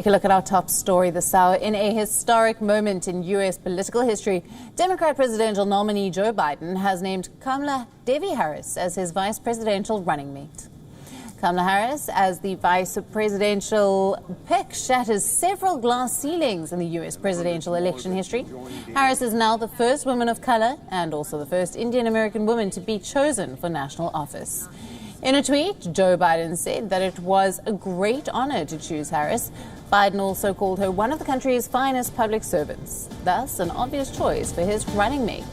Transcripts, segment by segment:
Take a look at our top story this hour. In a historic moment in U.S. political history, Democrat presidential nominee Joe Biden has named Kamala Harris as his vice presidential running mate. Kamala Harris, as the vice presidential pick, shatters several glass ceilings in the U.S. presidential election history. Harris is now the first woman of color and also the first Indian American woman to be chosen for national office. In a tweet, Joe Biden said that it was a great honor to choose Harris. Biden also called her one of the country's finest public servants, thus an obvious choice for his running mate.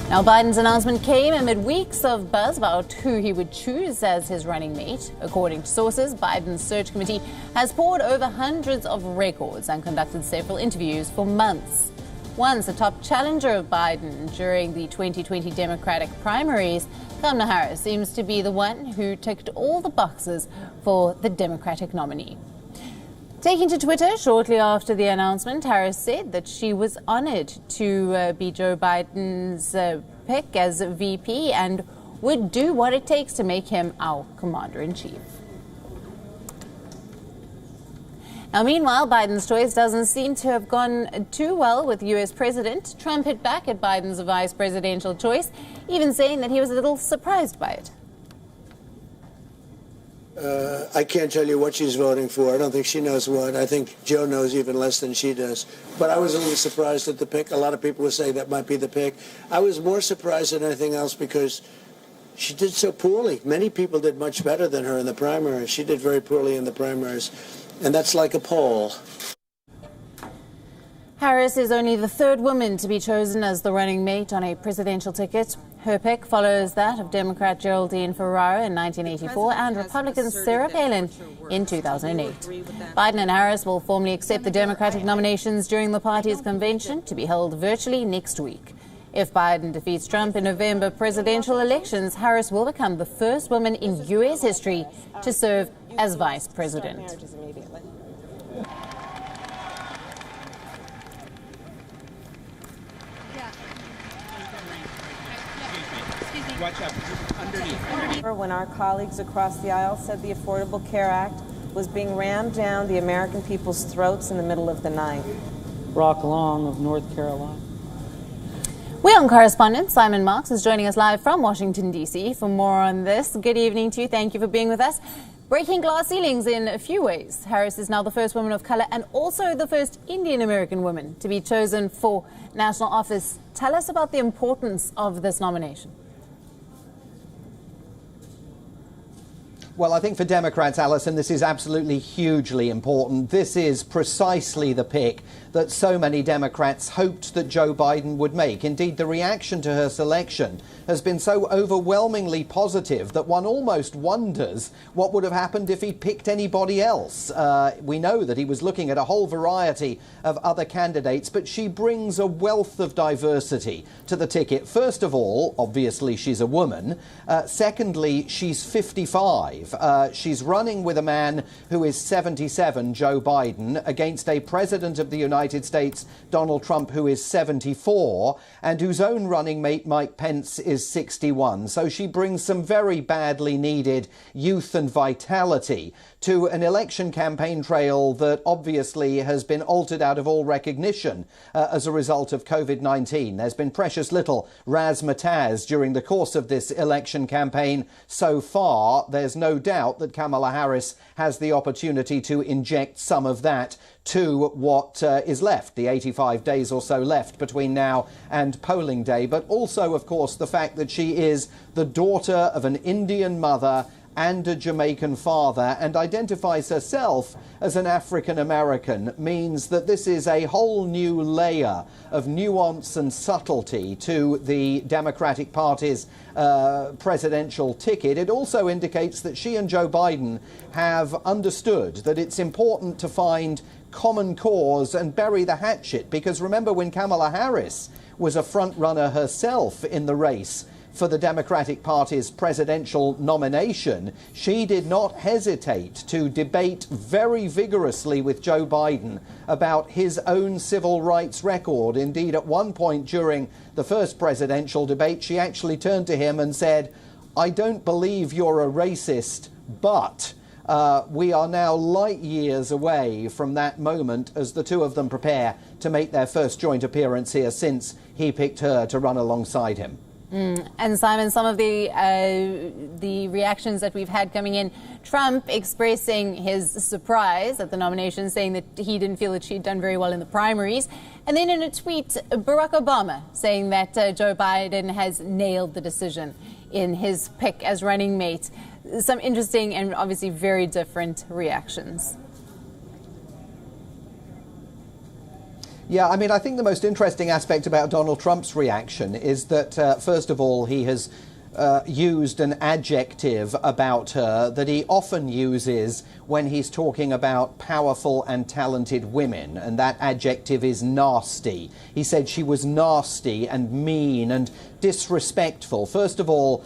Now, Biden's announcement came amid weeks of buzz about who he would choose as his running mate. According to sources, Biden's search committee has pored over hundreds of records and conducted several interviews for months. Once a top challenger of Biden during the 2020 Democratic primaries, Kamala Harris seems to be the one who ticked all the boxes for the Democratic nominee. Taking to Twitter shortly after the announcement, Harris said that she was honored to be Joe Biden's pick as VP and would do what it takes to make him our commander-in-chief. Now, meanwhile, Biden's choice doesn't seem to have gone too well with U.S. President. Trump hit back at Biden's vice presidential choice, even saying that he was a little surprised by it. I can't tell you what she's voting for. I don't think she knows what. I think Joe knows even less than she does. But I was a little surprised at the pick. A lot of people were saying that might be the pick. I was more surprised than anything else because she did so poorly. Many people did much better than her in the primaries. She did very poorly in the primaries. And that's like a poll. Harris is only the third woman to be chosen as the running mate on a presidential ticket. Her pick follows that of Democrat Geraldine Ferraro in 1984 and Republican Sarah Palin in 2008. Biden and Harris will formally accept the Democratic nominations during the party's convention to be held virtually next week. If Biden defeats Trump in November presidential elections, Harris will become the first woman in U.S. history to serve as vice president. When our colleagues across the aisle said the Affordable Care Act was being rammed down the American people's throats in the middle of the night. Brock Long of North Carolina. WION correspondent Simon Marks is joining us live from Washington, D.C. for more on this. Good evening to you. Thank you for being with us. Breaking glass ceilings in a few ways. Harris is now the first woman of color and also the first Indian American woman to be chosen for national office. Tell us about the importance of this nomination. Well, I think for Democrats, Alison, this is absolutely hugely important. This is precisely the pick that so many Democrats hoped that Joe Biden would make. Indeed, the reaction to her selection has been so overwhelmingly positive that one almost wonders what would have happened if he picked anybody else. We know that he was looking at a whole variety of other candidates, but she brings a wealth of diversity to the ticket. First of all, obviously, she's a woman. Secondly, she's 55. She's running with a man who is 77, Joe Biden, against a president of the United States, Donald Trump, who is 74, and whose own running mate, Mike Pence, is 61. So she brings some very badly needed youth and vitality to an election campaign trail that obviously has been altered out of all recognition as a result of COVID-19. There's been precious little razzmatazz during the course of this election campaign so far. There's no doubt that Kamala Harris has the opportunity to inject some of that to what is left, the 85 days or so left between now and polling day. But also, of course, the fact that she is the daughter of an Indian mother and a Jamaican father and identifies herself as an African American means that this is a whole new layer of nuance and subtlety to the Democratic Party's presidential ticket. It also indicates that she and Joe Biden have understood that it's important to find common cause and bury the hatchet, because remember when Kamala Harris was a front runner herself in the race for the Democratic Party's presidential nomination, she did not hesitate to debate very vigorously with Joe Biden about his own civil rights record. Indeed, at one point during the first presidential debate, she actually turned to him and said, "I don't believe you're a racist, but..." we are now light years away from that moment as the two of them prepare to make their first joint appearance here since he picked her to run alongside him. And Simon, some of the reactions that we've had coming in, Trump expressing his surprise at the nomination, saying that he didn't feel that she'd done very well in the primaries. And then in a tweet, Barack Obama saying that Joe Biden has nailed the decision in his pick as running mate. Some interesting and obviously very different reactions. Yeah, I mean, I think the most interesting aspect about Donald Trump's reaction is that, first of all, he has used an adjective about her that he often uses when he's talking about powerful and talented women, and that adjective is nasty. He said she was nasty and mean and disrespectful. First of all,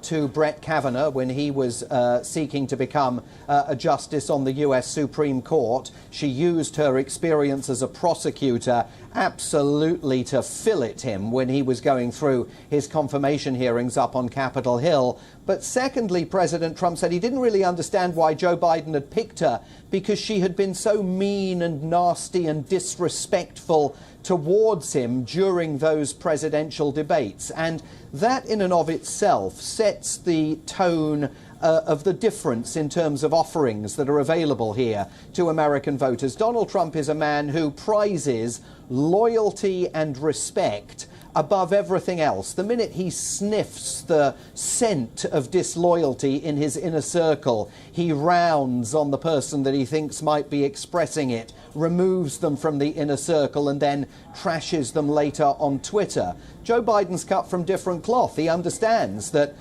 to Brett Kavanaugh when he was seeking to become a justice on the US Supreme Court. She used her experience as a prosecutor absolutely to fillet him when he was going through his confirmation hearings up on Capitol Hill. But secondly, President Trump said he didn't really understand why Joe Biden had picked her because she had been so mean and nasty and disrespectful towards him during those presidential debates. And that in and of itself sets the tone of the difference in terms of offerings that are available here to American voters. Donald Trump is a man who prizes loyalty and respect above everything else. The minute he sniffs the scent of disloyalty in his inner circle, he rounds on the person that he thinks might be expressing it, removes them from the inner circle, and then trashes them later on Twitter. Joe Biden's cut from different cloth. He understands that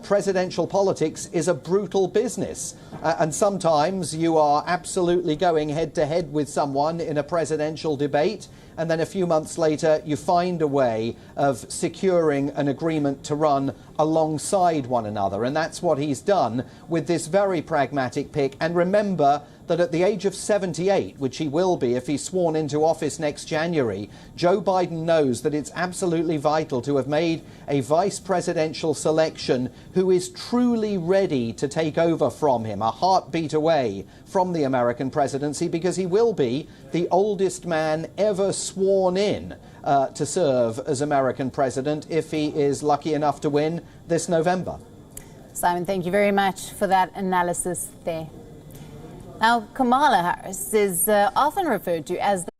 presidential politics is a brutal business. And sometimes you are absolutely going head-to-head with someone in a presidential debate, and then a few months later you find a way of securing an agreement to run alongside one another. And that's what he's done with this very pragmatic pick. And remember that at the age of 78, which he will be if he's sworn into office next January, Joe Biden knows that it's absolutely vital to have made a vice presidential selection who is truly ready to take over from him, a heartbeat away from the American presidency, because he will be the oldest man ever sworn in to serve as American president if he is lucky enough to win this November. Simon, thank you very much for that analysis there. Now, Kamala Harris is often referred to as the